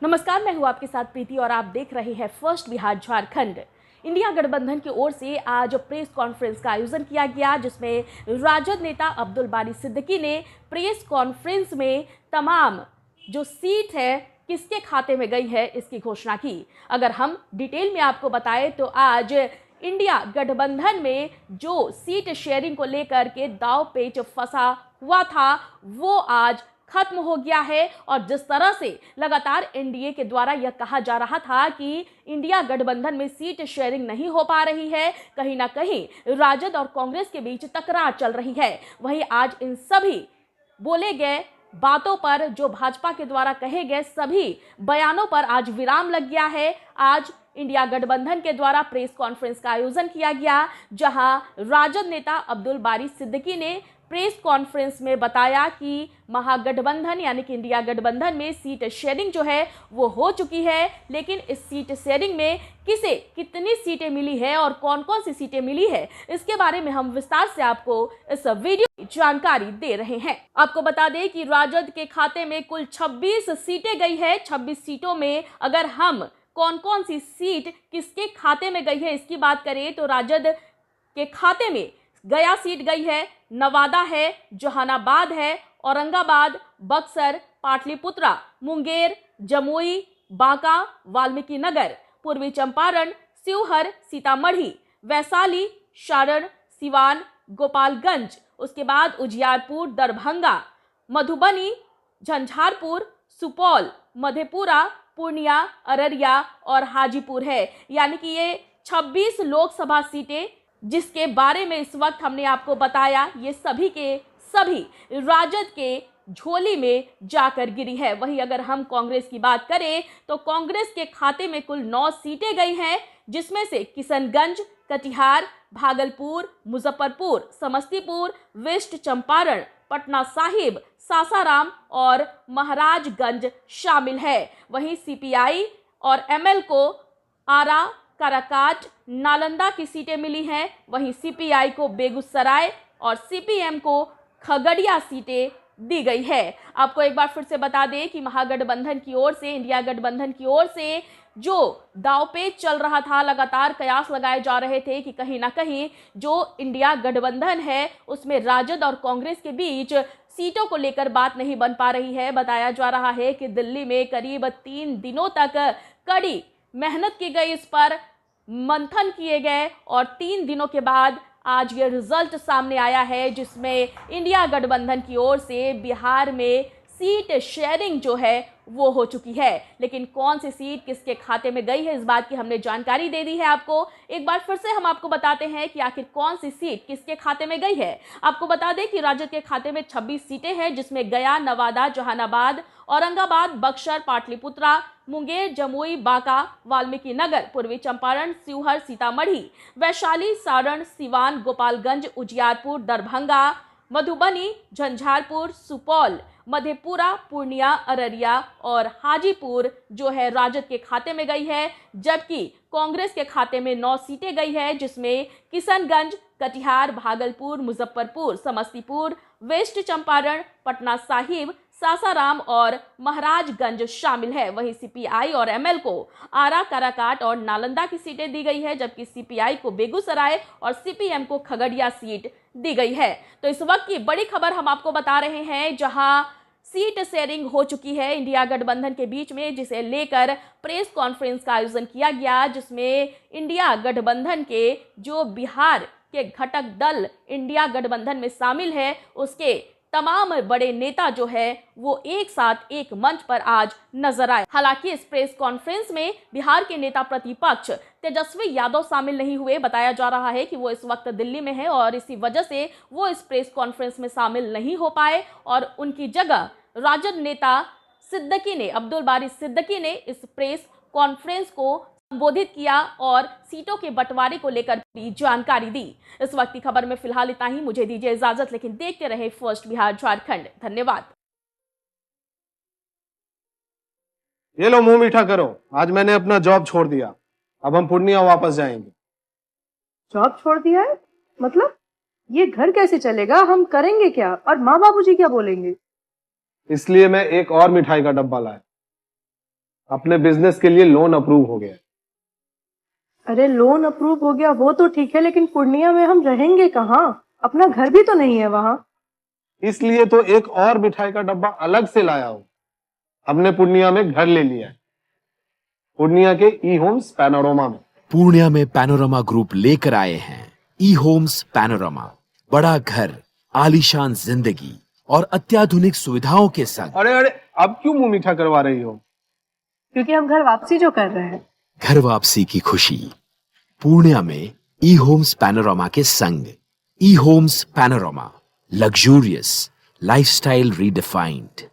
नमस्कार, मैं हूं आपके साथ प्रीति और आप देख रहे हैं फर्स्ट बिहार झारखंड। इंडिया गठबंधन की ओर से आज प्रेस कॉन्फ्रेंस का आयोजन किया गया, जिसमें राजद नेता अब्दुल बारी सिद्दीकी ने प्रेस कॉन्फ्रेंस में तमाम जो सीट है किसके खाते में गई है इसकी घोषणा की। अगर हम डिटेल में आपको बताएं तो आज इंडिया गठबंधन में जो सीट शेयरिंग को लेकर के दाव पेच फंसा हुआ था वो आज खत्म हो गया है। और जिस तरह से लगातार एनडीए के द्वारा यह कहा जा रहा था कि इंडिया गठबंधन में सीट शेयरिंग नहीं हो पा रही है, कहीं ना कहीं राजद और कांग्रेस के बीच तकरार चल रही है, वहीं आज इन सभी बोले गए बातों पर, जो भाजपा के द्वारा कहे गए सभी बयानों पर आज विराम लग गया है। आज इंडिया गठबंधन के द्वारा प्रेस कॉन्फ्रेंस का आयोजन किया गया, जहां राजद नेता अब्दुल बारी सिद्दीकी ने प्रेस कॉन्फ्रेंस में बताया कि महागठबंधन यानी कि इंडिया गठबंधन में सीट शेयरिंग जो है वो हो चुकी है, लेकिन इस सीट शेयरिंग में किसे कितनी सीटें मिली है और कौन कौन सी सीटें मिली है इसके बारे में हम विस्तार से आपको इस वीडियो में जानकारी दे रहे हैं। आपको बता दें कि राजद के खाते में कुल 26 सीटें गई है। 26 सीटों में अगर हम कौन कौन सी सीट किसके खाते में गई है इसकी बात करें तो राजद के खाते में गया सीट गई है, नवादा है, जहानाबाद है, औरंगाबाद, बक्सर, पाटलिपुत्रा, मुंगेर, जमुई, बांका, वाल्मीकि नगर, पूर्वी चंपारण, शिवहर, सीतामढ़ी, वैशाली, सारण, सिवान, गोपालगंज, उसके बाद उजियारपुर, दरभंगा, मधुबनी, झंझारपुर, सुपौल, मधेपुरा, पूर्णिया, अररिया और हाजीपुर है। यानी कि ये 26 लोकसभा सीटें जिसके बारे में इस वक्त हमने आपको बताया, ये सभी के सभी राजद के झोली में जाकर गिरी है। वहीं अगर हम कांग्रेस की बात करें तो कांग्रेस के खाते में कुल 9 सीटें गई हैं, जिसमें से किशनगंज, कटिहार, भागलपुर, मुजफ्फरपुर, समस्तीपुर, वेस्ट चंपारण, पटना साहिब, सासाराम और महाराजगंज शामिल है। वहीं सीपीआई और एमएल को आरा, काराकाट, नालंदा की सीटें मिली हैं। वहीं सीपीआई को बेगूसराय और सीपीएम को खगड़िया सीटें दी गई है। आपको एक बार फिर से बता दें कि महागठबंधन की ओर से, इंडिया गठबंधन की ओर से जो दांवपेच चल रहा था, लगातार कयास लगाए जा रहे थे कि कहीं ना कहीं जो इंडिया गठबंधन है उसमें राजद और कांग्रेस के बीच सीटों को लेकर बात नहीं बन पा रही है। बताया जा रहा है कि दिल्ली में करीब 3 दिनों तक कड़ी मेहनत की गई, इस पर मंथन किए गए और 3 दिनों के बाद आज ये रिजल्ट सामने आया है, जिसमें इंडिया गठबंधन की ओर से बिहार में सीट शेयरिंग जो है वो हो चुकी है। लेकिन कौन सी सीट किसके खाते में गई है इस बात की हमने जानकारी दे दी है आपको। एक बार फिर से हम आपको बताते हैं कि आखिर कौन सी सीट किसके खाते में गई है। आपको बता दें कि राजद के खाते में 26 सीटें हैं, जिसमें गया, नवादा, जहानाबाद, औरंगाबाद, बक्सर, पाटलिपुत्रा, मुंगेर, जमुई, बांका, वाल्मीकि नगर, पूर्वी चंपारण, शिवहर, सीतामढ़ी, वैशाली, सारण, सिवान, गोपालगंज, उजियारपुर, दरभंगा, मधुबनी, झंझारपुर, सुपौल, मधेपुरा, पूर्णिया, अररिया और हाजीपुर जो है राजद के खाते में गई है। जबकि कांग्रेस के खाते में 9 सीटें गई है, जिसमें किशनगंज, कटिहार, भागलपुर, मुजफ्फरपुर, समस्तीपुर, वेस्ट चंपारण, पटना साहिब, सासाराम और महाराजगंज शामिल है। वहीं सीपीआई और एमएल को आरा, काराकाट और नालंदा की सीटें दी गई है, जबकि सीपीआई को बेगूसराय और सीपीएम को खगड़िया सीट दी गई है। तो इस वक्त की बड़ी खबर हम आपको बता रहे हैं, जहां सीट शेयरिंग हो चुकी है इंडिया गठबंधन के बीच में, जिसे लेकर प्रेस कॉन्फ्रेंस का आयोजन किया गया, जिसमें इंडिया गठबंधन के जो बिहार के घटक दल इंडिया गठबंधन में शामिल है उसके तमाम बड़े नेता जो है वो एक साथ एक मंच पर आज नजर आए। हालांकि इस प्रेस कॉन्फ्रेंस में बिहार के नेता प्रतिपक्ष तेजस्वी यादव शामिल नहीं हुए। बताया जा रहा है कि वो इस वक्त दिल्ली में है और इसी वजह से वो इस प्रेस कॉन्फ्रेंस में शामिल नहीं हो पाए और उनकी जगह राजद नेता सिद्दीकी ने, अब्दुल बारी सिद्दीकी ने इस प्रेस कॉन्फ्रेंस को संबोधित किया और सीटों के बंटवारे को लेकर पूरी जानकारी दी। इस वक्त की खबर में फिलहाल इतना ही। मुझे दीजिए इजाजत, लेकिन देखते रहे फर्स्ट बिहार झारखंड। धन्यवाद। ये लो मुंह मीठा करो, आज मैंने अपना जॉब छोड़ दिया, अब हम पूर्णिया वापस जाएंगे। जॉब छोड़ दिया है? मतलब ये घर कैसे चलेगा? हम करेंगे क्या? और माँ बाबूजी क्या बोलेंगे? इसलिए मैं एक और मिठाई का डब्बा लाया। अपने बिजनेस के लिए लोन अप्रूव हो गया है। अरे लोन अप्रूव हो गया वो तो ठीक है, लेकिन पूर्णिया में हम रहेंगे कहाँ? अपना घर भी तो नहीं है वहाँ। इसलिए तो एक और मिठाई का डब्बा अलग से लाया हूं। हमने पूर्णिया में घर ले लिया है, पूर्णिया के ई होम्स पैनोरमा में। पूर्णिया में पैनोरमा ग्रुप लेकर आए हैं ई होम्स पैनोरमा, बड़ा घर, आलीशान जिंदगी और अत्याधुनिक सुविधाओं के संग। अरे अरे, अब क्यों मुंह मीठा करवा रही हो? क्योंकि हम घर वापसी जो कर रहे हैं। घर वापसी की खुशी पूर्णिया में ई होम्स पैनोरमा के संग। E homes panorama, luxurious lifestyle redefined.